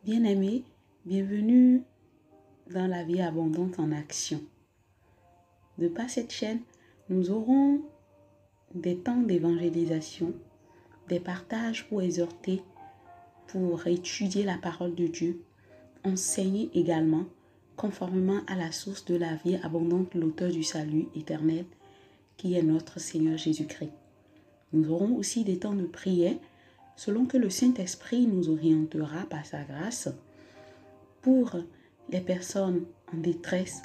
Bien-aimés, bienvenue dans la vie abondante en action. De par cette chaîne, nous aurons des temps d'évangélisation, des partages pour exhorter, pour étudier la parole de Dieu, enseigner également, conformément à la source de la vie abondante, l'auteur du salut éternel, qui est notre Seigneur Jésus-Christ. Nous aurons aussi des temps de prière, selon que le Saint-Esprit nous orientera par sa grâce, pour les personnes en détresse,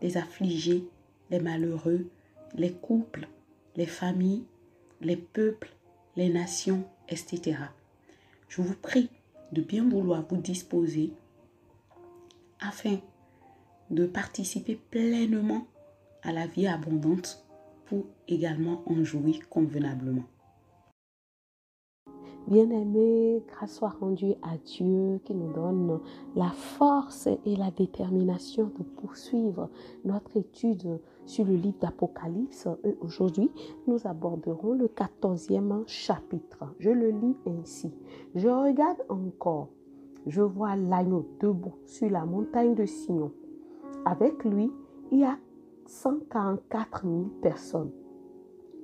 les affligés, les malheureux, les couples, les familles, les peuples, les nations, etc. Je vous prie de bien vouloir vous disposer afin de participer pleinement à la vie abondante pour également en jouir convenablement. Bien-aimés, grâce soit rendue à Dieu qui nous donne la force et la détermination de poursuivre notre étude sur le livre d'Apocalypse. Et aujourd'hui, nous aborderons le 14e chapitre. Je le lis ainsi. Je regarde encore. Je vois l'agneau debout sur la montagne de Sion. Avec lui, il y a 144 000 personnes.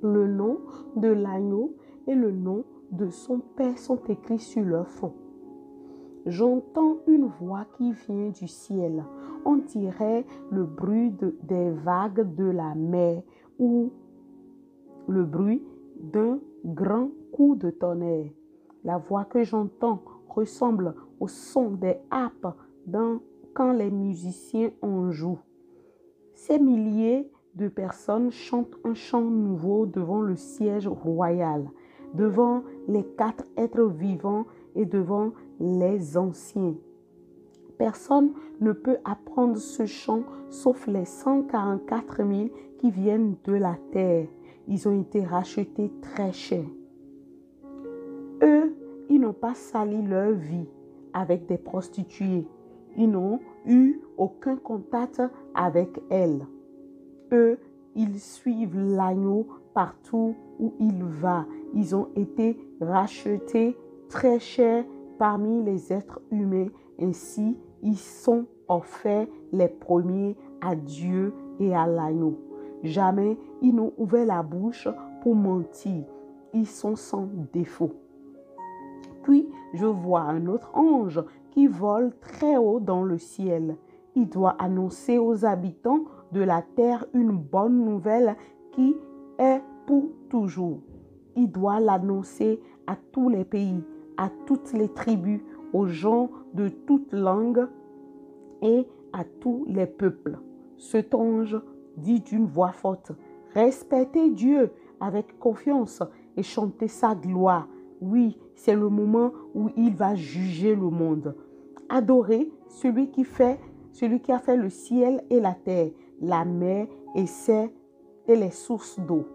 Le nom de l'agneau et le nom de son Père sont écrits sur leur front. J'entends une voix qui vient du ciel. On dirait le bruit des vagues de la mer ou le bruit d'un grand coup de tonnerre. La voix que j'entends ressemble au son des harpes quand les musiciens en jouent. Ces milliers de personnes chantent un chant nouveau devant le siège royal, devant les 4 êtres vivants et devant les anciens. Personne ne peut apprendre ce chant sauf les 144 000 qui viennent de la terre. Ils ont été rachetés très cher. Eux, ils n'ont pas sali leur vie avec des prostituées. Ils n'ont eu aucun contact avec elles. Eux, ils suivent l'agneau partout où il va. Ils ont été rachetés très cher parmi les êtres humains. Ainsi, ils sont offerts les premiers à Dieu et à l'agneau. Jamais ils n'ont ouvert la bouche pour mentir. Ils sont sans défaut. Puis, je vois un autre ange qui vole très haut dans le ciel. Il doit annoncer aux habitants de la terre une bonne nouvelle qui est pour toujours. Il doit l'annoncer à tous les pays, à toutes les tribus, aux gens de toutes langues et à tous les peuples. Cet ange dit d'une voix forte: respectez Dieu avec confiance et chantez sa gloire. Oui, c'est le moment où il va juger le monde. Adorez celui qui a fait le ciel et la terre, la mer et les sources d'eau.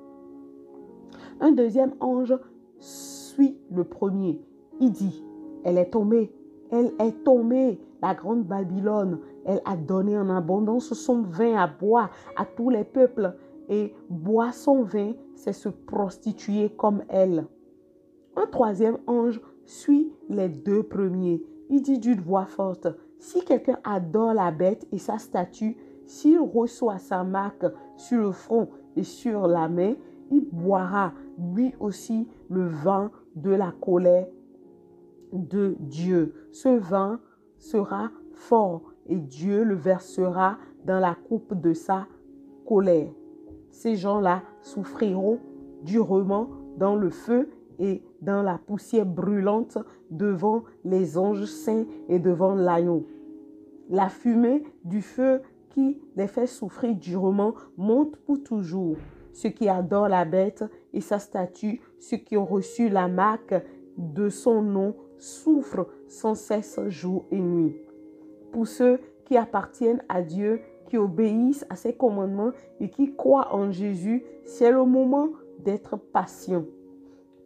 Un deuxième ange suit le premier. Il dit: elle est tombée, la grande Babylone. Elle a donné en abondance son vin à boire à tous les peuples. Et boire son vin, c'est se prostituer comme elle. Un troisième ange suit les 2 premiers. Il dit d'une voix forte: si quelqu'un adore la bête et sa statue, s'il reçoit sa marque sur le front et sur la main, il boira lui aussi le vin de la colère de Dieu. Ce vin sera fort et Dieu le versera dans la coupe de sa colère. Ces gens-là souffriront durement dans le feu et dans la poussière brûlante devant les anges saints et devant l'agneau. La fumée du feu qui les fait souffrir durement monte pour toujours. Ceux qui adorent la bête et sa statue, ceux qui ont reçu la marque de son nom, souffrent sans cesse jour et nuit. Pour ceux qui appartiennent à Dieu, qui obéissent à ses commandements et qui croient en Jésus, c'est le moment d'être patient.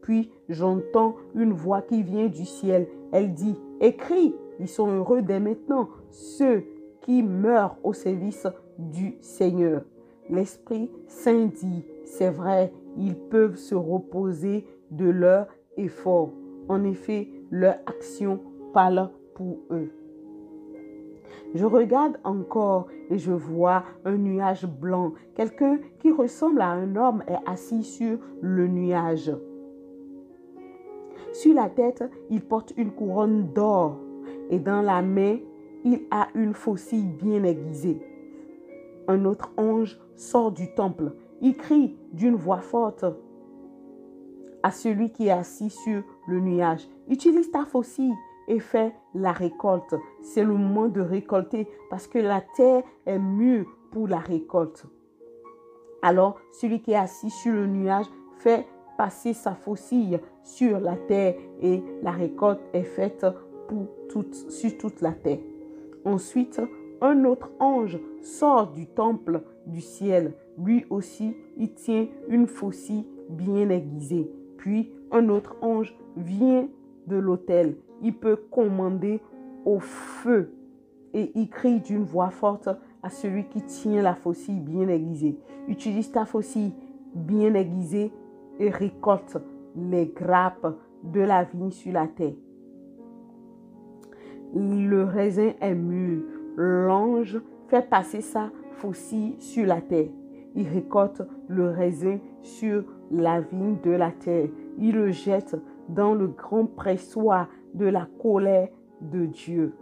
Puis j'entends une voix qui vient du ciel. Elle dit: écris, ils sont heureux dès maintenant, ceux qui meurent au service du Seigneur. L'Esprit Saint dit: c'est vrai, ils peuvent se reposer de leur effort. En effet, leur action parle pour eux. Je regarde encore et je vois un nuage blanc. Quelqu'un qui ressemble à un homme est assis sur le nuage. Sur la tête, il porte une couronne d'or et dans la main, il a une faucille bien aiguisée. Un autre ange sort du temple. Il crie d'une voix forte à celui qui est assis sur le nuage. Utilise ta faucille et fais la récolte. C'est le moment de récolter parce que la terre est mûre pour la récolte. Alors, celui qui est assis sur le nuage fait passer sa faucille sur la terre et la récolte est faite sur toute la terre. Ensuite, un autre ange sort du temple du ciel. Lui aussi, il tient une faucille bien aiguisée. Puis, un autre ange vient de l'autel. Il peut commander au feu et il crie d'une voix forte à celui qui tient la faucille bien aiguisée. Utilise ta faucille bien aiguisée et récolte les grappes de la vigne sur la terre. Le raisin est mûr. L'ange fait passer sa faucille sur la terre. Il récolte le raisin sur la vigne de la terre. Il le jette dans le grand pressoir de la colère de Dieu.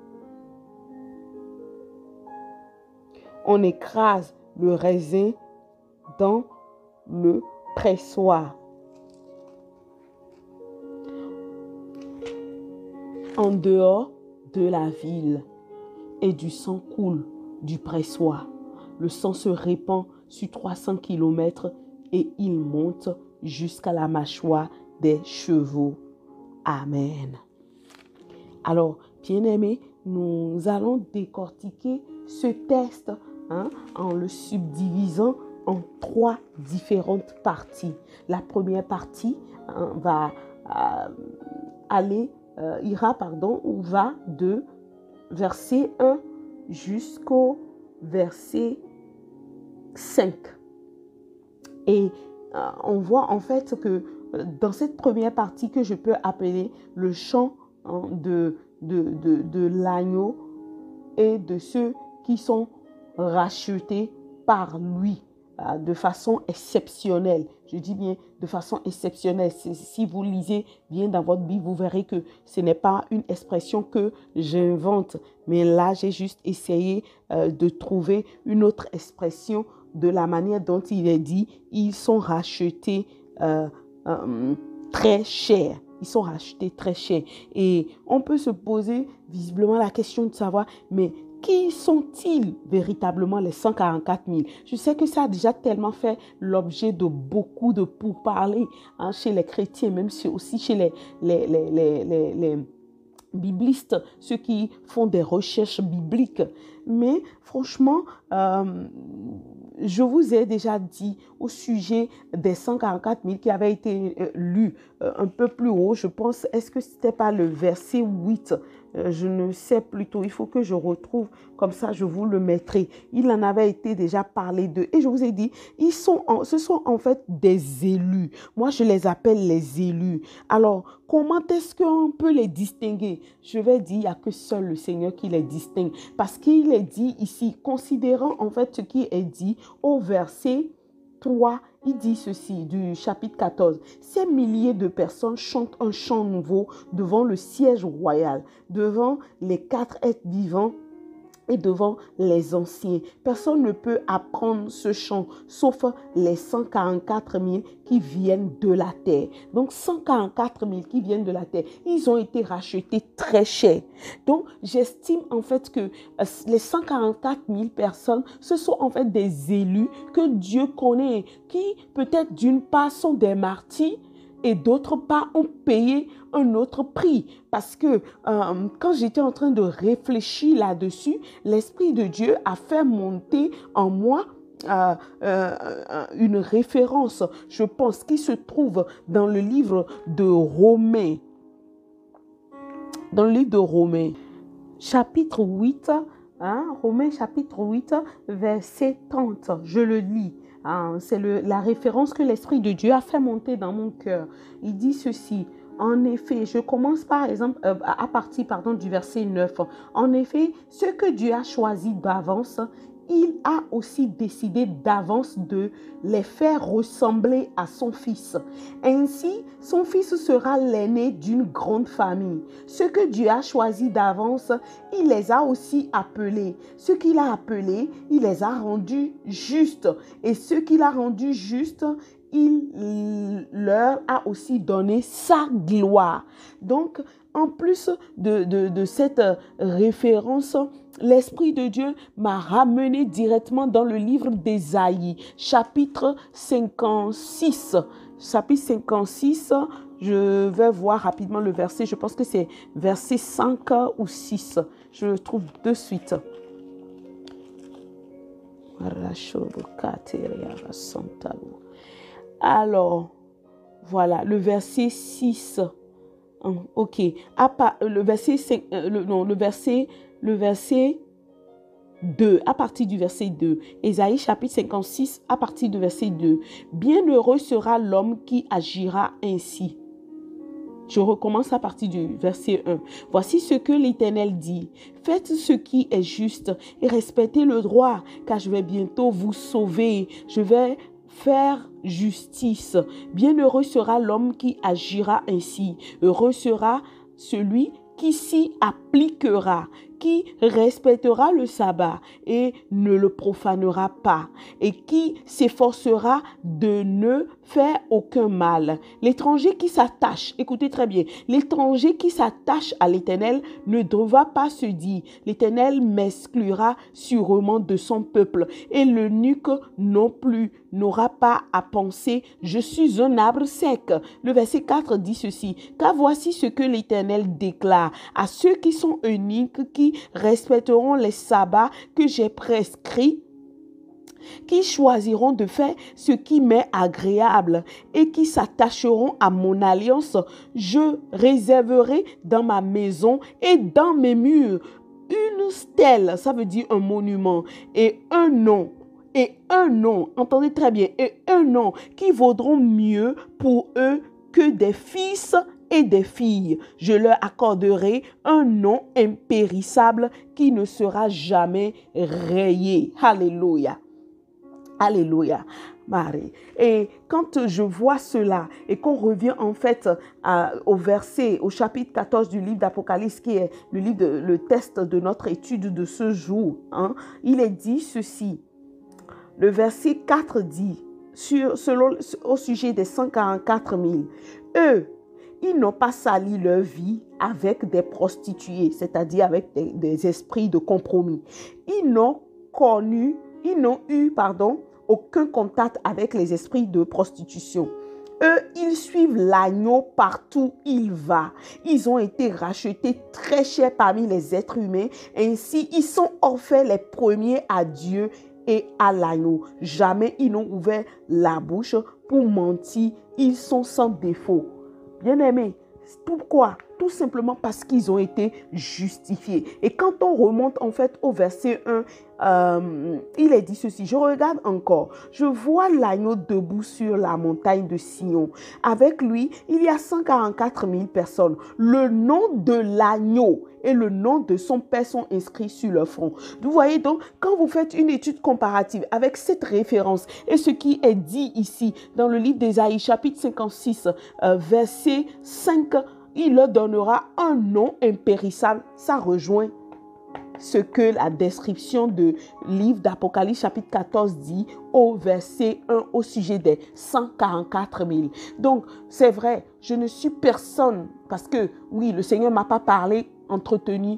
On écrase le raisin dans le pressoir. En dehors de la ville, et du sang coule du pressoir. Le sang se répand sur 300 km et il monte jusqu'à la mâchoire des chevaux. Amen. Alors, bien-aimés, nous allons décortiquer ce texte en le subdivisant en 3 différentes parties. La première partie va de verset 1 jusqu'au verset 5. Et on voit en fait que dans cette première partie que je peux appeler le chant de l'agneau et de ceux qui sont rachetés par lui de façon exceptionnelle. Je dis bien de façon exceptionnelle. Si vous lisez bien dans votre Bible, vous verrez que ce n'est pas une expression que j'invente. Mais là, j'ai juste essayé de trouver une autre expression de la manière dont il est dit. Ils sont rachetés très cher. Ils sont rachetés très cher. Et on peut se poser visiblement la question de savoir, mais qui sont-ils véritablement les 144 000? Je sais que ça a déjà tellement fait l'objet de beaucoup de pourparlers chez les chrétiens, même aussi chez les biblistes, ceux qui font des recherches bibliques. Mais franchement, je vous ai déjà dit au sujet des 144 000 qui avaient été lus un peu plus haut, je pense, est-ce que c'était pas le verset 8? Je ne sais plus tôt, il faut que je retrouve, comme ça je vous le mettrai. Il en avait été déjà parlé d'eux et je vous ai dit, ce sont en fait des élus. Moi, je les appelle les élus. Alors, comment est-ce qu'on peut les distinguer? Je vais dire, il n'y a que seul le Seigneur qui les distingue. Parce qu'il est dit ici, considérant en fait ce qui est dit au verset 3, il dit ceci du chapitre 14. Ces milliers de personnes chantent un chant nouveau devant le siège royal, devant les 4 êtres vivants et devant les anciens. Personne ne peut apprendre ce chant, sauf les 144 000 qui viennent de la terre. Donc, 144 000 qui viennent de la terre, ils ont été rachetés très cher. Donc, j'estime en fait que les 144 000 personnes, ce sont en fait des élus que Dieu connaît, qui peut-être d'une part sont des martyrs, et d'autre part ont payé un autre prix. Parce que quand j'étais en train de réfléchir là-dessus, l'Esprit de Dieu a fait monter en moi une référence, je pense, qui se trouve dans le livre de Romains. Dans le livre de Romains, chapitre 8, Romains chapitre 8, verset 30, je le lis. C'est la référence que l'Esprit de Dieu a fait monter dans mon cœur. Il dit ceci: « En effet, je commence par exemple à partir du verset 9. En effet, ce que Dieu a choisi d'avance, il a aussi décidé d'avance de les faire ressembler à son fils. Ainsi, son fils sera l'aîné d'une grande famille. Ce que Dieu a choisi d'avance, il les a aussi appelés. Ce qu'il a appelés, il les a rendus justes. Et ce qu'il a rendus justes, il leur a aussi donné sa gloire. Donc, en plus de cette référence, l'Esprit de Dieu m'a ramené directement dans le livre d'Ésaïe, chapitre 56. Chapitre 56, je vais voir rapidement le verset. Je pense que c'est verset 5 ou 6. Je le trouve de suite. Alors, voilà, le verset 6. Ok. Le verset 2, à partir du verset 2. Ésaïe chapitre 56, à partir du verset 2. Bienheureux sera l'homme qui agira ainsi. Je recommence à partir du verset 1. Voici ce que l'Éternel dit. Faites ce qui est juste et respectez le droit, car je vais bientôt vous sauver. Je vais faire justice. Bienheureux sera l'homme qui agira ainsi. Heureux sera celui qui s'y appliquera, qui respectera le sabbat et ne le profanera pas, et qui s'efforcera de ne faire aucun mal. L'étranger qui s'attache, écoutez très bien, l'étranger qui s'attache à l'Éternel ne devra pas se dire, l'Éternel m'exclura sûrement de son peuple, et l'eunuque non plus n'aura pas à penser, je suis un arbre sec. Le verset 4 dit ceci, car voici ce que l'Éternel déclare à ceux qui sont eunuques, qui respecteront les sabbats que j'ai prescrits, qui choisiront de faire ce qui m'est agréable et qui s'attacheront à mon alliance. Je réserverai dans ma maison et dans mes murs une stèle, ça veut dire un monument, et un nom, entendez très bien, et un nom qui vaudront mieux pour eux que des fils et des filles. Je leur accorderai un nom impérissable qui ne sera jamais rayé. Alléluia. Alléluia. Marie. Et quand je vois cela et qu'on revient en fait au chapitre 14 du livre d'Apocalypse, qui est le test de notre étude de ce jour, il est dit ceci. Le verset 4 dit, au sujet des 144 000, eux, ils n'ont pas sali leur vie avec des prostituées, c'est-à-dire avec des esprits de compromis. Ils n'ont eu aucun contact avec les esprits de prostitution. Eux, ils suivent l'agneau partout où il va. Ils ont été rachetés très cher parmi les êtres humains. Ainsi, ils sont offerts les premiers à Dieu et à l'agneau. Jamais ils n'ont ouvert la bouche pour mentir. Ils sont sans défaut. Bien-aimés, pourquoi? Tout simplement parce qu'ils ont été justifiés. Et quand on remonte en fait au verset 1, il est dit ceci, je regarde encore, je vois l'agneau debout sur la montagne de Sion. Avec lui, il y a 144 000 personnes. Le nom de l'agneau et le nom de son père sont inscrits sur le front. Vous voyez donc, quand vous faites une étude comparative avec cette référence et ce qui est dit ici dans le livre d'Ésaïe, chapitre 56, verset 5, il leur donnera un nom impérissable. Ça rejoint ce que la description de livre d'Apocalypse chapitre 14 dit au verset 1 au sujet des 144 000. Donc, c'est vrai, je ne suis personne parce que, oui, le Seigneur ne m'a pas parlé, entretenu,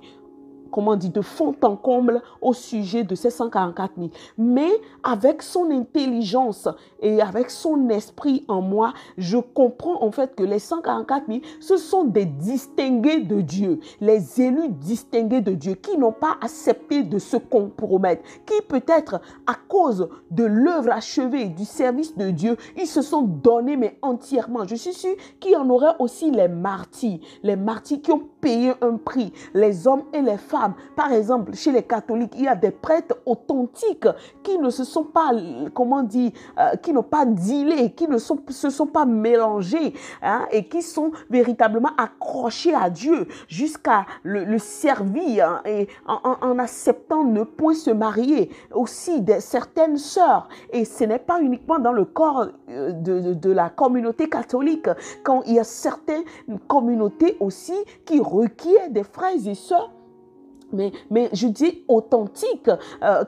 de fond en comble au sujet de ces 144 000. Mais avec son intelligence et avec son esprit en moi, je comprends en fait que les 144 000, ce sont des distingués de Dieu, les élus distingués de Dieu qui n'ont pas accepté de se compromettre, qui peut-être à cause de l'œuvre achevée du service de Dieu, ils se sont donnés mais entièrement. Je suis sûre qu'il y en aurait aussi les martyrs qui ont payer un prix. Les hommes et les femmes, par exemple, chez les catholiques, il y a des prêtres authentiques qui ne se sont pas, qui n'ont pas dealé, qui ne se sont pas mélangés, hein, et qui sont véritablement accrochés à Dieu jusqu'à le servir, hein, et en acceptant ne point se marier. Aussi, certaines sœurs, et ce n'est pas uniquement dans le corps de la communauté catholique, quand il y a certaines communautés aussi qui requièrent des frères et sœurs, mais je dis authentique,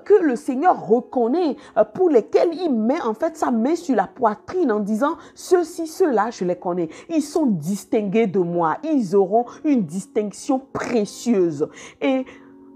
que le Seigneur reconnaît, pour lesquels il met en fait sa main sur la poitrine en disant ceux-ci, ceux-là, je les connais. Ils sont distingués de moi. Ils auront une distinction précieuse. Et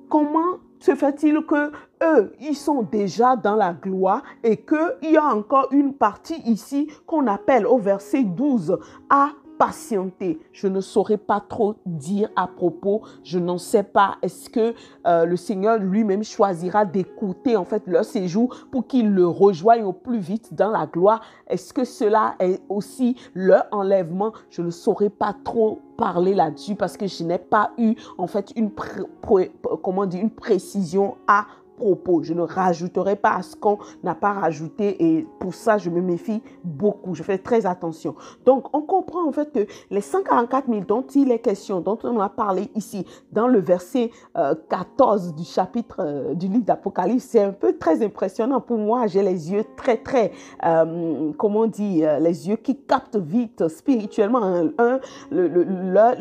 comment se fait-il que eux, ils sont déjà dans la gloire et qu'il y a encore une partie ici qu'on appelle au verset 12 à patienter? Je ne saurais pas trop dire à propos, je n'en sais pas. Est-ce que le Seigneur lui-même choisira d'écouter en fait leur séjour pour qu'ils le rejoignent au plus vite dans la gloire? Est-ce que cela est aussi leur enlèvement? Je ne saurais pas trop parler là-dessus parce que je n'ai pas eu en fait une précision à propos. Je ne rajouterai pas à ce qu'on n'a pas rajouté et pour ça, je me méfie beaucoup. Je fais très attention. Donc, on comprend en fait que les 144 000 dont il est question, dont on a parlé ici dans le verset 14 du chapitre du livre d'Apocalypse, c'est un peu très impressionnant pour moi. J'ai les yeux très, les yeux qui captent vite spirituellement. Leur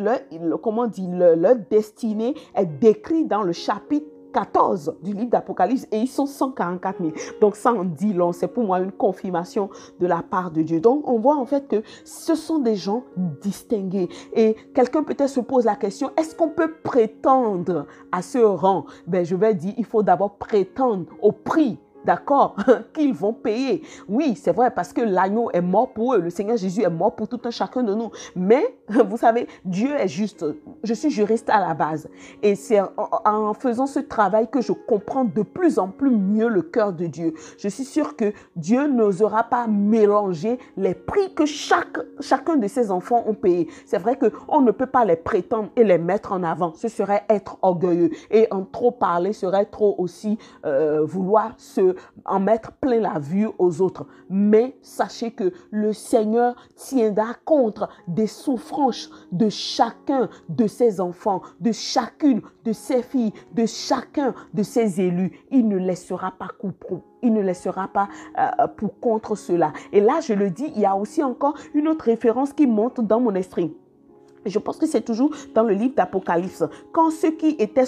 destinée est décrite dans le chapitre 14 du livre d'Apocalypse et ils sont 144 000. Donc ça en dit long, c'est pour moi une confirmation de la part de Dieu. Donc on voit en fait que ce sont des gens distingués. Et quelqu'un peut-être se pose la question, est-ce qu'on peut prétendre à ce rang? Ben je vais dire, il faut d'abord prétendre au prix, d'accord, qu'ils vont payer. Oui, c'est vrai, parce que l'agneau est mort pour eux. Le Seigneur Jésus est mort pour tout un chacun de nous. Mais, vous savez, Dieu est juste. Je suis juriste à la base. Et c'est en faisant ce travail que je comprends de plus en plus mieux le cœur de Dieu. Je suis sûre que Dieu n'osera pas mélanger les prix que chacun de ses enfants ont payés. C'est vrai qu'on ne peut pas les prétendre et les mettre en avant. Ce serait être orgueilleux. Et en trop parler serait trop aussi vouloir en mettre plein la vue aux autres. Mais sachez que le Seigneur tiendra compte des souffrances de chacun de ses enfants, de chacune de ses filles, de chacun de ses élus. Il ne laissera pas couper. Il ne laissera pas pour contre cela. Et là, je le dis, il y a aussi encore une autre référence qui monte dans mon esprit. Je pense que c'est toujours dans le livre d'Apocalypse. Quand ceux qui étaient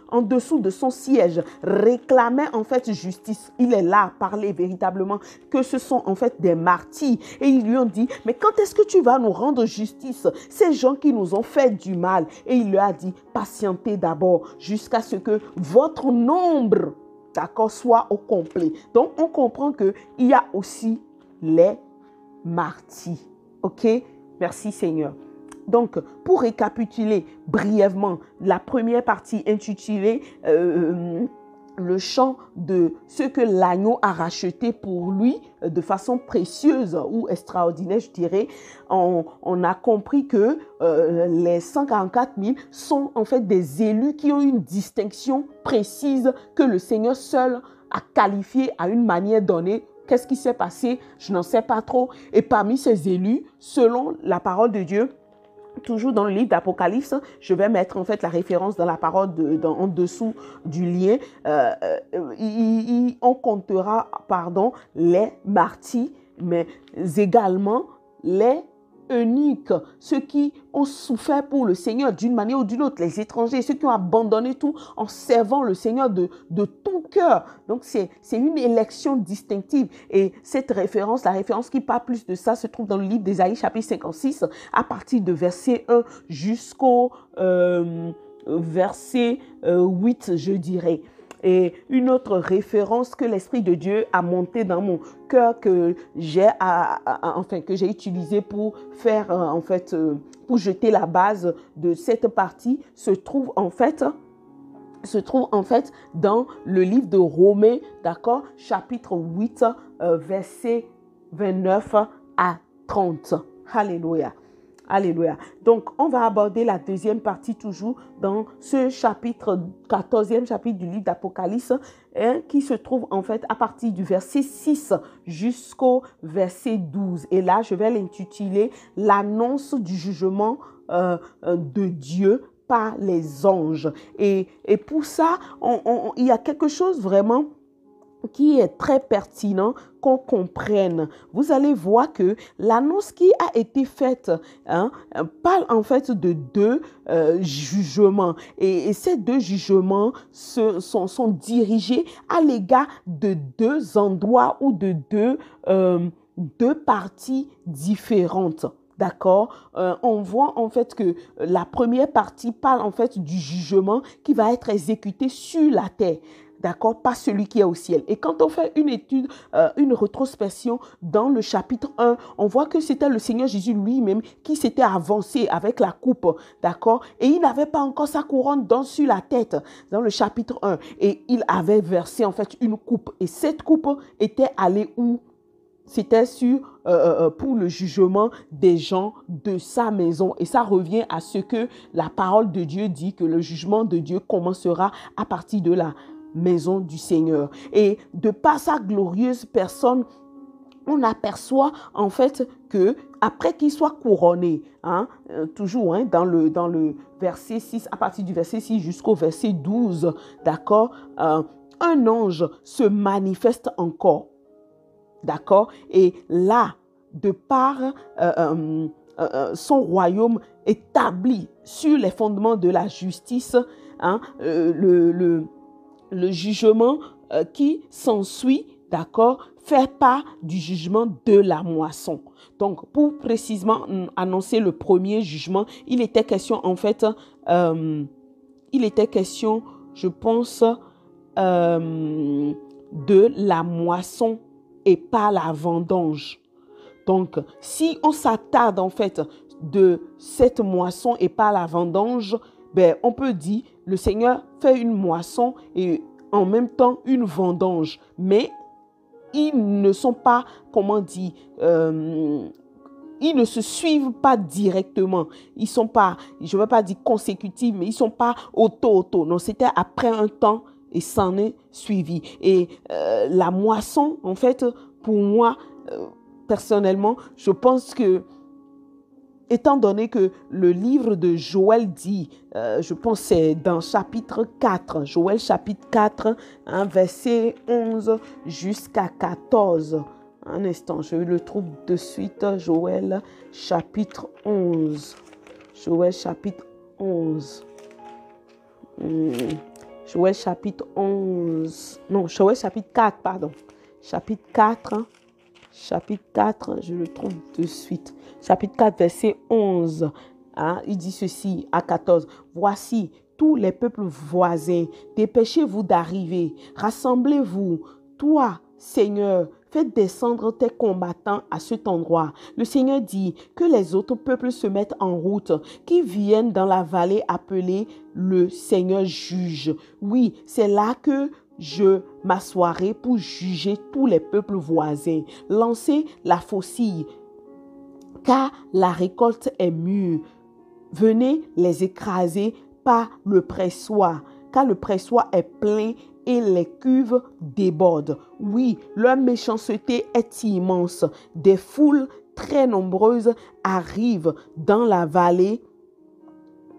en dessous de son siège, réclamaient en fait justice. Il est là à parler véritablement que ce sont en fait des martyrs. Et ils lui ont dit, mais quand est-ce que tu vas nous rendre justice? Ces gens qui nous ont fait du mal. Et il leur a dit, patientez d'abord jusqu'à ce que votre nombre, d'accord, soit au complet. Donc, on comprend qu'il y a aussi les martyrs. OK? Merci Seigneur. Donc, pour récapituler brièvement, la première partie intitulée le chant de ce que l'agneau a racheté pour lui de façon précieuse ou extraordinaire, je dirais, on a compris que les 144 000 sont en fait des élus qui ont une distinction précise que le Seigneur seul a qualifiée à une manière donnée. Qu'est-ce qui s'est passé? Je n'en sais pas trop. Et parmi ces élus, selon la parole de Dieu, toujours dans le livre d'Apocalypse, je vais mettre en fait la référence dans la parole en dessous du lien. On comptera, les martyrs, mais également les eunuques, ceux qui ont souffert pour le Seigneur d'une manière ou d'une autre, les étrangers, ceux qui ont abandonné tout en servant le Seigneur de tout cœur. Donc c'est une élection distinctive et cette référence, la référence qui parle plus de ça se trouve dans le livre d'Ésaïe chapitre 56 à partir de verset 1 jusqu'au verset 8, je dirais. Et une autre référence que l'Esprit de Dieu a montée dans mon cœur que j'ai utilisé pour faire pour jeter la base de cette partie se trouve en fait dans le livre de Romains, d'accord, chapitre 8, verset 29 à 30. Alléluia. Alléluia. Donc, on va aborder la deuxième partie toujours dans ce chapitre, 14e chapitre du livre d'Apocalypse, qui se trouve en fait à partir du verset 6 jusqu'au verset 12. Et là, je vais l'intituler « L'annonce du jugement de Dieu par les anges ». Et pour ça, il y a quelque chose vraiment qui est très pertinent qu'on comprenne. Vous allez voir que l'annonce qui a été faite parle en fait de deux jugements. Et ces deux jugements sont dirigés à l'égard de deux endroits ou de deux parties différentes. D'accord? On voit en fait que la première partie parle en fait du jugement qui va être exécuté sur la terre. D'accord, pas celui qui est au ciel. Et quand on fait une étude, une rétrospection dans le chapitre 1, on voit que c'était le Seigneur Jésus lui-même qui s'était avancé avec la coupe, d'accord? Et il n'avait pas encore sa couronne sur la tête, dans le chapitre 1. Et il avait versé en fait une coupe. Et cette coupe était allée où? C'était pour le jugement des gens de sa maison. Et ça revient à ce que la parole de Dieu dit, que le jugement de Dieu commencera à partir de la maison du Seigneur. Et de par sa glorieuse personne, on aperçoit en fait que après qu'il soit couronné, toujours dans le verset 6, à partir du verset 6 jusqu'au verset 12, d'accord, un ange se manifeste encore. D'accord? Et là, de par son royaume établi sur les fondements de la justice, le jugement qui s'ensuit, d'accord, fait part du jugement de la moisson. Donc, pour précisément annoncer le premier jugement, il était question en fait, je pense, de la moisson et pas la vendange. Donc, si on s'attarde en fait de cette moisson et pas la vendange, on peut dire le Seigneur fait une moisson et en même temps une vendange. Mais ils ne sont pas, ils ne se suivent pas directement. Ils sont pas, je ne veux pas dire consécutifs, mais ils ne sont pas auto. Non, c'était après un temps et s'en est suivi. Et la moisson, en fait, pour moi, personnellement, je pense que, étant donné que le livre de Joël dit, je pense que c'est dans chapitre 4, Joël chapitre 4, verset 11 jusqu'à 14. Un instant, je le trouve de suite, Joël chapitre 11. Joël chapitre 11. Joël chapitre 11. Non, Joël chapitre 4, pardon. Chapitre 4, je le trouve de suite. Chapitre 4, verset 11. Il dit ceci à 14. Voici tous les peuples voisins. Dépêchez-vous d'arriver. Rassemblez-vous. Toi, Seigneur, fais descendre tes combattants à cet endroit. Le Seigneur dit que les autres peuples se mettent en route, qui viennent dans la vallée appelée le Seigneur juge. Oui, c'est là que je m'assoirai pour juger tous les peuples voisins. Lancez la faucille, car la récolte est mûre. Venez les écraser par le pressoir, car le pressoir est plein et les cuves débordent. Oui, leur méchanceté est immense. Des foules très nombreuses arrivent dans la vallée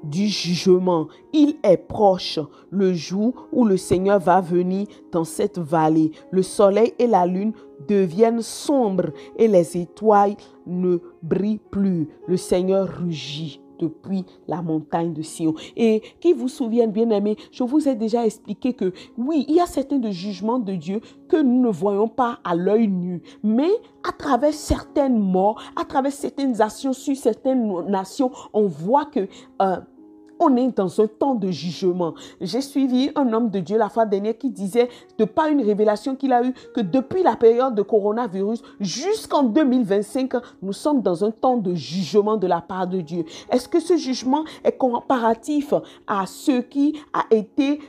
du jugement. Il est proche le jour où le Seigneur va venir dans cette vallée. Le soleil et la lune deviennent sombres et les étoiles ne brillent plus. Le Seigneur rugit depuis la montagne de Sion. Et qui vous souviennent, bien-aimés, je vous ai déjà expliqué que oui, il y a certains de jugements de Dieu que nous ne voyons pas à l'œil nu, mais à travers certaines morts, à travers certaines actions sur certaines nations, on voit que On est dans un temps de jugement. J'ai suivi un homme de Dieu la fois dernière qui disait, de par une révélation qu'il a eue, que depuis la période de coronavirus jusqu'en 2025, nous sommes dans un temps de jugement de la part de Dieu. Est-ce que ce jugement est comparatif à ce qui a été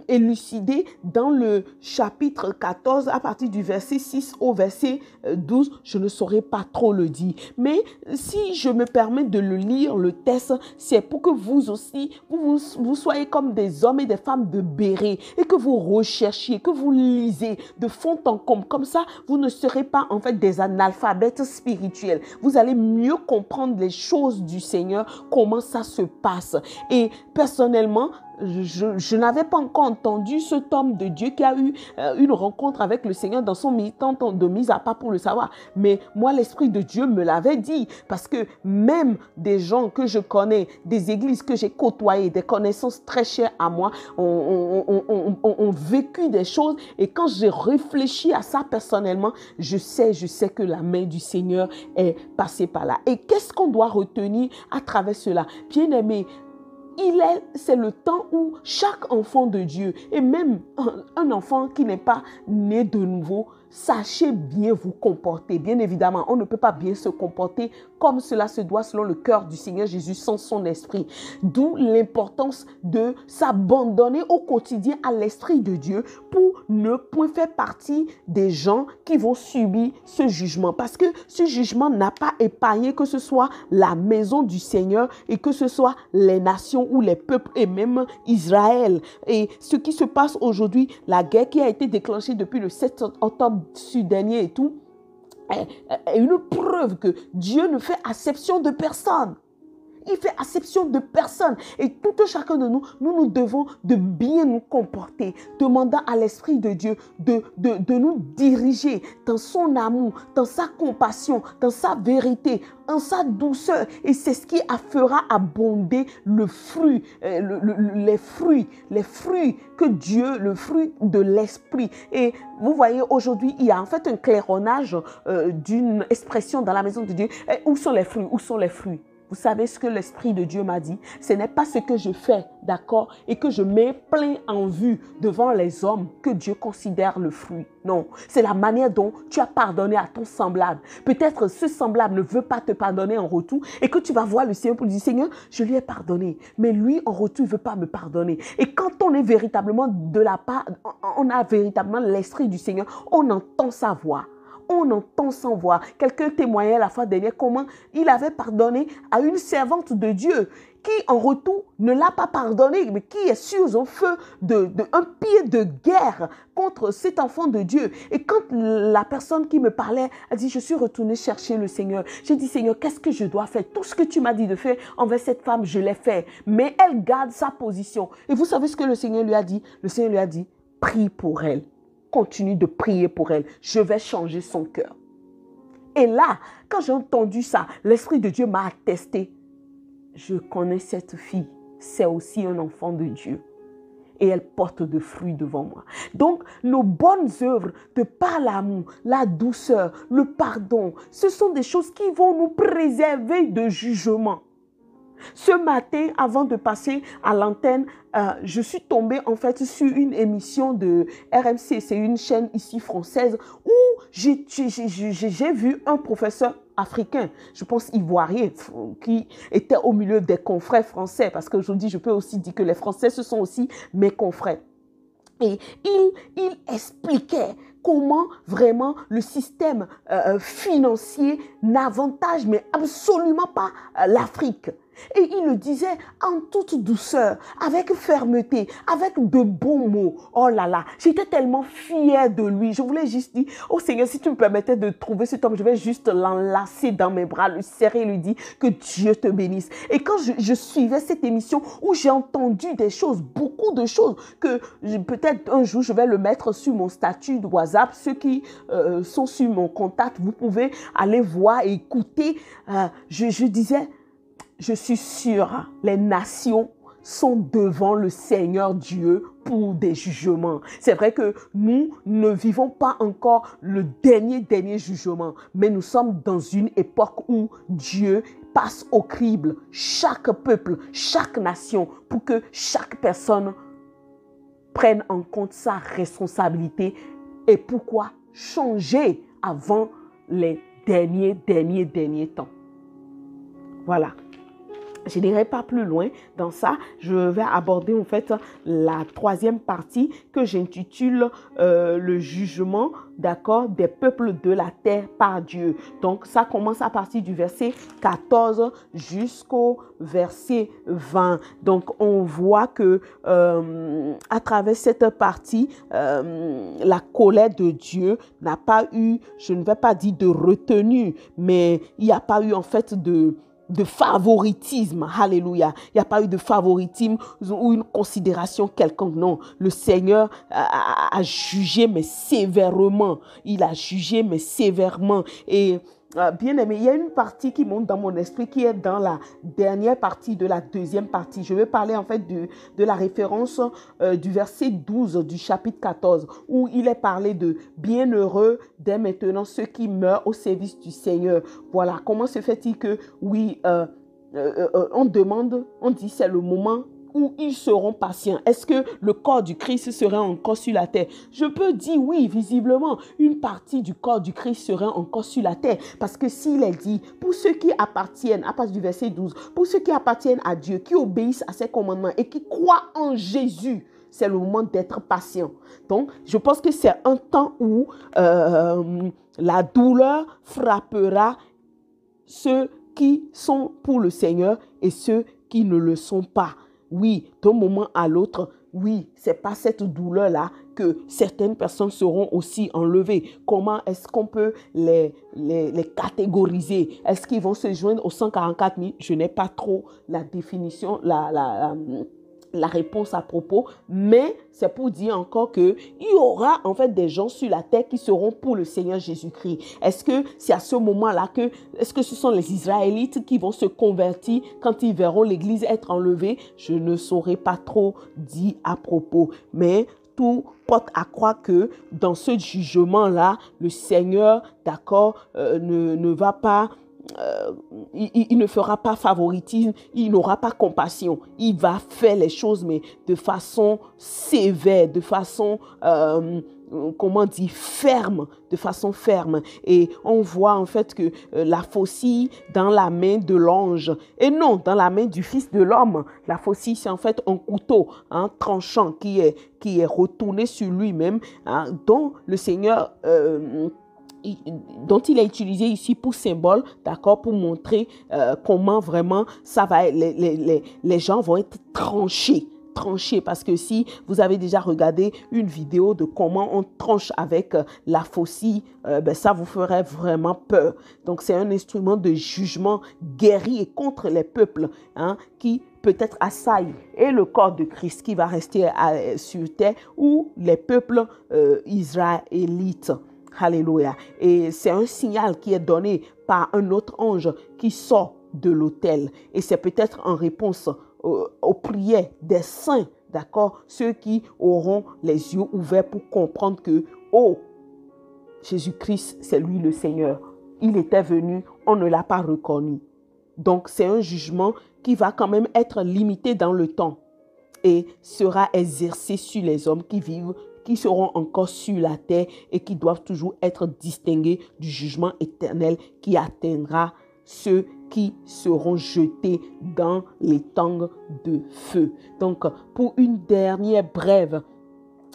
élucidé dans le chapitre 14 à partir du verset 6 au verset 12? Je ne saurais pas trop le dire. Mais si je me permets de le lire, le texte, c'est pour que vous aussi, vous soyez comme des hommes et des femmes de béret et que vous recherchiez, que vous lisez de fond en comble. Comme ça, vous ne serez pas en fait des analphabètes spirituels. Vous allez mieux comprendre les choses du Seigneur, comment ça se passe. Et personnellement, je n'avais pas encore entendu cet homme de Dieu qui a eu une rencontre avec le Seigneur dans son temps de mise à part pour le savoir. Mais moi, l'Esprit de Dieu me l'avait dit, parce que même des gens que je connais, des églises que j'ai côtoyées, des connaissances très chères à moi, ont vécu des choses. Et quand j'ai réfléchi à ça personnellement, je sais que la main du Seigneur est passée par là. Et qu'est-ce qu'on doit retenir à travers cela? Bien-aimé, c'est le temps où chaque enfant de Dieu, et même un enfant qui n'est pas né de nouveau, sachez bien vous comporter. Bien évidemment, on ne peut pas bien se comporter comme cela se doit selon le cœur du Seigneur Jésus sans son esprit. D'où l'importance de s'abandonner au quotidien à l'esprit de Dieu pour ne point faire partie des gens qui vont subir ce jugement. Parce que ce jugement n'a pas épargné que ce soit la maison du Seigneur et que ce soit les nations ou les peuples et même Israël. Et ce qui se passe aujourd'hui, la guerre qui a été déclenchée depuis le 7 octobre dernier et tout, est une preuve que Dieu ne fait acception de personne. Il fait acception de personne. Et tout chacun de nous, nous devons de bien nous comporter, demandant à l'Esprit de Dieu de nous diriger dans son amour, dans sa compassion, dans sa vérité, en sa douceur. Et c'est ce qui fera abonder le fruit, les fruits que Dieu, le fruit de l'Esprit. Et vous voyez, aujourd'hui, il y a en fait un claironnage d'une expression dans la maison de Dieu. Où sont les fruits? Où sont les fruits? Vous savez ce que l'Esprit de Dieu m'a dit? Ce n'est pas ce que je fais, d'accord, et que je mets plein en vue devant les hommes que Dieu considère le fruit. Non, c'est la manière dont tu as pardonné à ton semblable. Peut-être ce semblable ne veut pas te pardonner en retour et que tu vas voir le Seigneur pour lui dire, Seigneur, je lui ai pardonné, mais lui en retour, il ne veut pas me pardonner. Et quand on est véritablement de la part, on a véritablement l'Esprit du Seigneur, on entend sa voix. On entend sans voix. Quelqu'un témoignait la fois dernière comment il avait pardonné à une servante de Dieu qui en retour ne l'a pas pardonné, mais qui est sous un feu, un pied de guerre contre cet enfant de Dieu. Et quand la personne qui me parlait a dit, je suis retournée chercher le Seigneur. J'ai dit, Seigneur, qu'est-ce que je dois faire? Tout ce que tu m'as dit de faire envers cette femme, je l'ai fait. Mais elle garde sa position. Et vous savez ce que le Seigneur lui a dit? Le Seigneur lui a dit, prie pour elle. Continue de prier pour elle. Je vais changer son cœur. Et là, quand j'ai entendu ça, l'Esprit de Dieu m'a attesté. Je connais cette fille. C'est aussi un enfant de Dieu. Et elle porte de fruits devant moi. Donc, nos bonnes œuvres, de par l'amour, la douceur, le pardon, ce sont des choses qui vont nous préserver de jugement. Ce matin, avant de passer à l'antenne, je suis tombée en fait sur une émission de RMC, c'est une chaîne ici française, où j'ai vu un professeur africain, je pense ivoirien, qui était au milieu des confrères français, parce qu'aujourd'hui, je peux aussi dire que les Français, ce sont aussi mes confrères. Et il expliquait comment vraiment le système financier n'avantage mais absolument pas l'Afrique. Et il le disait en toute douceur, avec fermeté, avec de bons mots. Oh là là, j'étais tellement fière de lui. Je voulais juste dire, oh Seigneur, si tu me permettais de trouver cet homme, je vais juste l'enlacer dans mes bras, le serrer et lui dire que Dieu te bénisse. Et quand je suivais cette émission où j'ai entendu des choses, beaucoup de choses, que peut-être un jour je vais le mettre sur mon statut de WhatsApp. Ceux qui sont sur mon contact, vous pouvez aller voir et écouter. Je disais, je suis sûre, les nations sont devant le Seigneur Dieu pour des jugements. C'est vrai que nous ne vivons pas encore le dernier jugement, mais nous sommes dans une époque où Dieu passe au crible chaque peuple, chaque nation, pour que chaque personne prenne en compte sa responsabilité. Et pourquoi changer avant les derniers temps. Voilà. Je n'irai pas plus loin dans ça. Je vais aborder en fait la troisième partie que j'intitule le jugement, d'accord, des peuples de la terre par Dieu. Donc ça commence à partir du verset 14 jusqu'au verset 20. Donc on voit que à travers cette partie, la colère de Dieu n'a pas eu, je ne vais pas dire de retenue, mais il n'y a pas eu en fait de favoritisme, alléluia. Il n'y a pas eu de favoritisme ou une considération quelconque, non. Le Seigneur a jugé, mais sévèrement. Il a jugé, mais sévèrement. Et bien aimé, il y a une partie qui monte dans mon esprit qui est dans la dernière partie de la deuxième partie. Je vais parler en fait de la référence du verset 12 du chapitre 14 où il est parlé de bienheureux dès maintenant ceux qui meurent au service du Seigneur. Voilà, comment se fait-il que oui, on demande, on dit c'est le moment où ils seront patients. Est-ce que le corps du Christ serait encore sur la terre? Je peux dire oui, visiblement, une partie du corps du Christ serait encore sur la terre. Parce que s'il est dit, pour ceux qui appartiennent, à partir du verset 12, pour ceux qui appartiennent à Dieu, qui obéissent à ses commandements et qui croient en Jésus, c'est le moment d'être patient. Donc, je pense que c'est un temps où la douleur frappera ceux qui sont pour le Seigneur et ceux qui ne le sont pas. Oui, d'un moment à l'autre, oui, c'est pas cette douleur-là que certaines personnes seront aussi enlevées. Comment est-ce qu'on peut les catégoriser? Est-ce qu'ils vont se joindre aux 144 000? Je n'ai pas trop la définition, la réponse à propos, mais c'est pour dire encore qu'il y aura en fait des gens sur la terre qui seront pour le Seigneur Jésus-Christ. Est-ce que c'est à ce moment-là est-ce que ce sont les Israélites qui vont se convertir quand ils verront l'Église être enlevée? Je ne saurais pas trop dire à propos, mais tout porte à croire que dans ce jugement-là, le Seigneur, d'accord, ne va pas... il ne fera pas favoritisme, il n'aura pas compassion. Il va faire les choses, mais de façon sévère, de façon, ferme, de façon ferme. Et on voit en fait que la faucille dans la main de l'ange, et non dans la main du Fils de l'homme. La faucille, c'est en fait un couteau tranchant qui est retourné sur lui-même, dont le Seigneur... dont il est utilisé ici pour symbole, d'accord, pour montrer comment vraiment ça va, les gens vont être tranchés, parce que si vous avez déjà regardé une vidéo de comment on tranche avec la faucille, ça vous ferait vraiment peur. Donc c'est un instrument de jugement guerrier contre les peuples qui peut-être assaillent et le corps de Christ qui va rester sur terre ou les peuples israélites. Alléluia. Et c'est un signal qui est donné par un autre ange qui sort de l'autel. Et c'est peut-être en réponse aux prières des saints, d'accord, ceux qui auront les yeux ouverts pour comprendre que, oh, Jésus-Christ, c'est lui le Seigneur. Il était venu, on ne l'a pas reconnu. Donc, c'est un jugement qui va quand même être limité dans le temps et sera exercé sur les hommes qui vivent, qui seront encore sur la terre et qui doivent toujours être distingués du jugement éternel qui atteindra ceux qui seront jetés dans les tangs de feu. Donc, pour une dernière brève,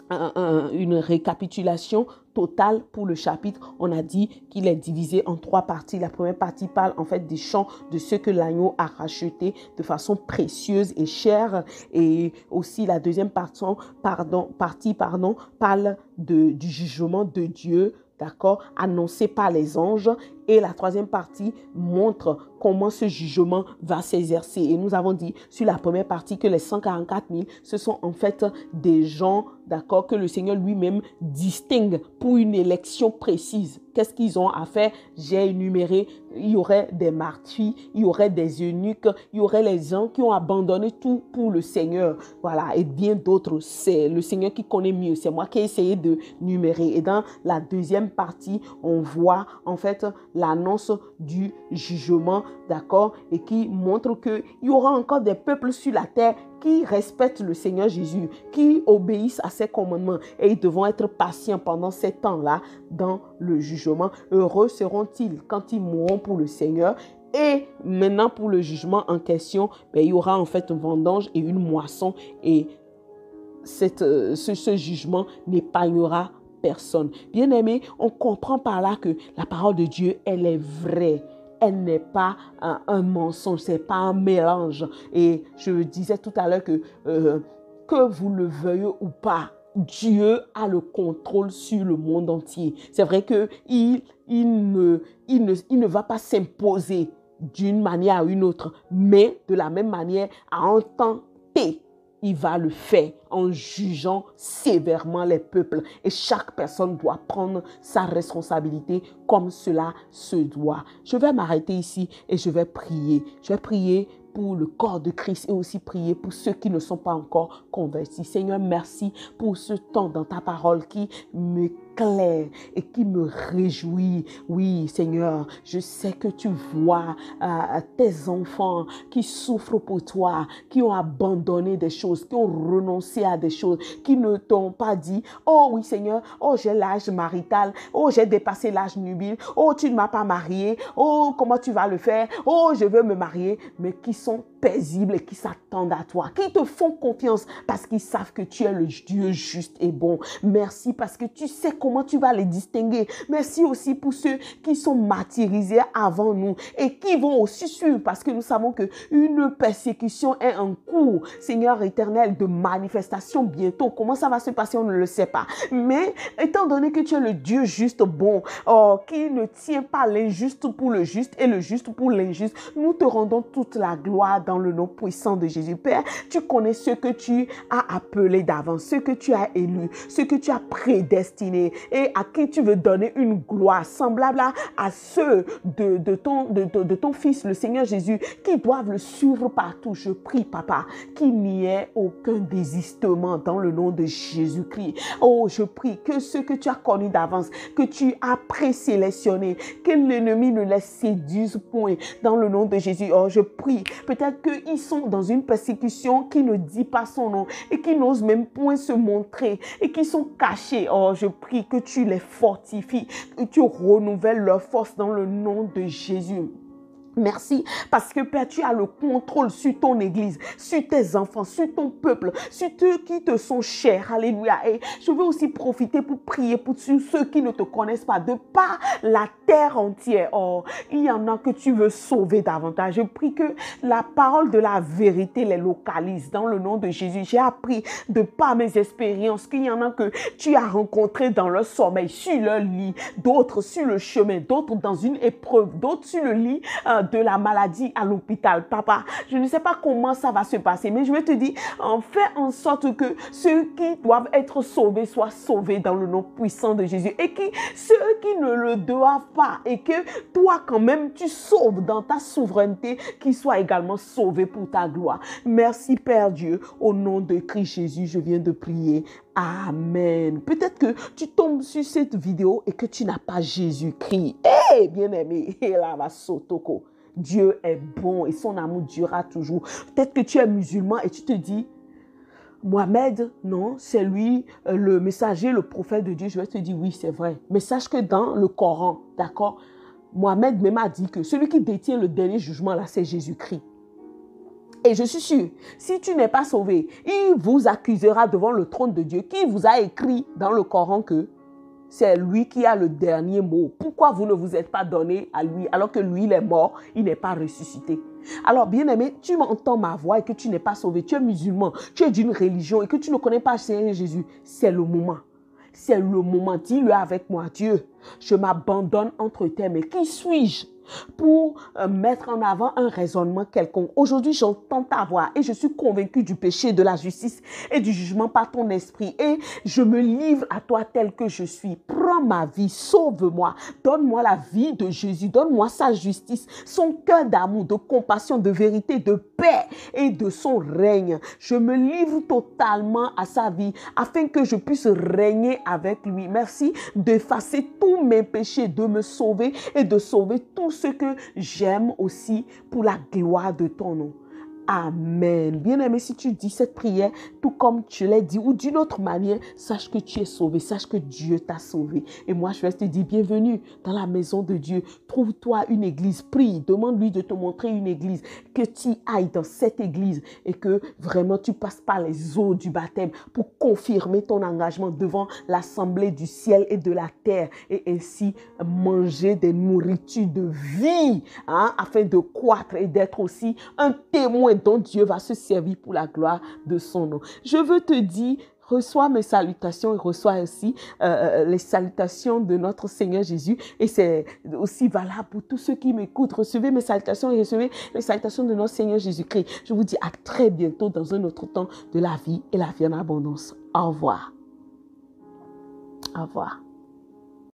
une récapitulation totale pour le chapitre, on a dit qu'il est divisé en 3 parties. La première partie parle en fait des chants de ceux que l'agneau a rachetés de façon précieuse et chère, et aussi la deuxième partie parle du jugement de Dieu, d'accord, annoncé par les anges, et la troisième partie montre comment ce jugement va s'exercer. Et nous avons dit sur la première partie que les 144 000, ce sont en fait des gens d'accord, que le Seigneur lui-même distingue pour une élection précise. Qu'est-ce qu'ils ont à faire? J'ai énuméré, il y aurait des martyrs, il y aurait des eunuques, il y aurait les gens qui ont abandonné tout pour le Seigneur. Voilà, et bien d'autres. C'est le Seigneur qui connaît mieux. C'est moi qui ai essayé de numérer. Et dans la deuxième partie, on voit en fait l'annonce du jugement, d'accord, et qui montre qu'il y aura encore des peuples sur la terre qui respectent le Seigneur Jésus, qui obéissent à ses commandements, et ils devront être patients pendant ces temps-là dans le jugement. Heureux seront-ils quand ils mourront pour le Seigneur. Et maintenant pour le jugement en question, il y aura en fait une vendange et une moisson, et ce jugement n'épargnera personne. Bien aimé, on comprend par là que la parole de Dieu, elle est vraie. Elle n'est pas un mensonge, c'est pas un mélange. Et je disais tout à l'heure que vous le veuillez ou pas, Dieu a le contrôle sur le monde entier. C'est vrai qu'il ne va pas s'imposer d'une manière à une autre, mais de la même manière, à un temps T, il va le faire en jugeant sévèrement les peuples. Et chaque personne doit prendre sa responsabilité comme cela se doit. Je vais m'arrêter ici et je vais prier. Je vais prier pour le corps de Christ et aussi prier pour ceux qui ne sont pas encore convertis. Seigneur, merci pour ce temps dans ta parole qui m'éclaire et qui me réjouit. Oui, Seigneur, je sais que tu vois tes enfants qui souffrent pour toi, qui ont abandonné des choses, qui ont renoncé à des choses, qui ne t'ont pas dit, oh oui Seigneur, oh j'ai l'âge marital, oh j'ai dépassé l'âge nubile, oh tu ne m'as pas marié, oh comment tu vas le faire, oh je veux me marier, mais qui sont paisibles et qui s'attendent à toi, qui te font confiance parce qu'ils savent que tu es le Dieu juste et bon. Merci parce que tu sais comment tu vas les distinguer. Merci aussi pour ceux qui sont martyrisés avant nous et qui vont aussi suivre parce que nous savons que une persécution est en cours, Seigneur éternel, de manifestation bientôt. Comment ça va se passer, on ne le sait pas. Mais étant donné que tu es le Dieu juste bon, qui ne tient pas l'injuste pour le juste et le juste pour l'injuste, nous te rendons toute la gloire dans le nom puissant de Jésus. Père, tu connais ce que tu as appelé d'avance, ce que tu as élu, ce que tu as prédestiné et à qui tu veux donner une gloire semblable à ceux de ton Fils, le Seigneur Jésus, qui doivent le suivre partout. Je prie, Papa, qu'il n'y ait aucun désistement dans le nom de Jésus-Christ. Oh, je prie que ce que tu as connu d'avance, que tu as présélectionné, que l'ennemi ne les séduise point dans le nom de Jésus. Oh, je prie, peut-être qu'ils sont dans une persécution qui ne dit pas son nom et qui n'osent même point se montrer et qui sont cachés. Oh, je prie que tu les fortifies, que tu renouvelles leur force dans le nom de Jésus. Merci parce que Père, tu as le contrôle sur ton église, sur tes enfants, sur ton peuple, sur ceux qui te sont chers. Alléluia. Et je veux aussi profiter pour prier pour ceux qui ne te connaissent pas, de par la terre entière. Oh, il y en a que tu veux sauver davantage. Je prie que la parole de la vérité les localise dans le nom de Jésus. J'ai appris de par mes expériences qu'il y en a que tu as rencontrés dans leur sommeil, sur leur lit, d'autres sur le chemin, d'autres dans une épreuve, d'autres sur le lit de la maladie à l'hôpital. Papa, je ne sais pas comment ça va se passer, mais je vais te dire, fais en sorte que ceux qui doivent être sauvés soient sauvés dans le nom puissant de Jésus et ceux qui ne le doivent pas et que toi quand même tu sauves dans ta souveraineté, qu'ils soient également sauvés pour ta gloire. Merci Père Dieu, au nom de Christ Jésus, je viens de prier. Amen. Peut-être que tu tombes sur cette vidéo et que tu n'as pas Jésus-Christ. Eh, bien-aimé, là va sotoko. Dieu est bon et son amour durera toujours. Peut-être que tu es musulman et tu te dis, Mohamed, non, c'est lui le messager, le prophète de Dieu. Je vais te dire, oui, c'est vrai. Mais sache que dans le Coran, d'accord, Mohamed même a dit que celui qui détient le dernier jugement, là, c'est Jésus-Christ. Et je suis sûre, si tu n'es pas sauvé, il vous accusera devant le trône de Dieu qui vous a écrit dans le Coran que c'est lui qui a le dernier mot. Pourquoi vous ne vous êtes pas donné à lui alors que lui, il est mort, il n'est pas ressuscité? Alors, bien-aimé, tu m'entends ma voix et que tu n'es pas sauvé, tu es musulman, tu es d'une religion et que tu ne connais pas Seigneur Jésus, c'est le moment. C'est le moment. Dis-le avec moi, Dieu, je m'abandonne entre tes mains. Qui suis-je? pour mettre en avant un raisonnement quelconque. Aujourd'hui, j'entends ta voix et je suis convaincue du péché, de la justice et du jugement par ton esprit. Et je me livre à toi tel que je suis. Prends ma vie, sauve-moi. Donne-moi la vie de Jésus. Donne-moi sa justice, son cœur d'amour, de compassion, de vérité, de paix et de son règne. Je me livre totalement à sa vie afin que je puisse régner avec lui. Merci d'effacer tous mes péchés, de me sauver et de sauver tout ce que j'aime aussi pour la gloire de ton nom. Amen. Bien-aimé, si tu dis cette prière, tout comme tu l'as dit, ou d'une autre manière, sache que tu es sauvé, sache que Dieu t'a sauvé. Et moi, je vais te dire, bienvenue dans la maison de Dieu. Trouve-toi une église, prie, demande-lui de te montrer une église, que tu ailles dans cette église et que vraiment tu passes par les eaux du baptême pour confirmer ton engagement devant l'assemblée du ciel et de la terre et ainsi manger des nourritures de vie, afin de croître et d'être aussi un témoin dont Dieu va se servir pour la gloire de son nom. Je veux te dire, reçois mes salutations et reçois aussi les salutations de notre Seigneur Jésus. Et c'est aussi valable pour tous ceux qui m'écoutent. Recevez mes salutations et recevez les salutations de notre Seigneur Jésus-Christ. Je vous dis à très bientôt dans un autre temps de la vie et la vie en abondance. Au revoir. Au revoir.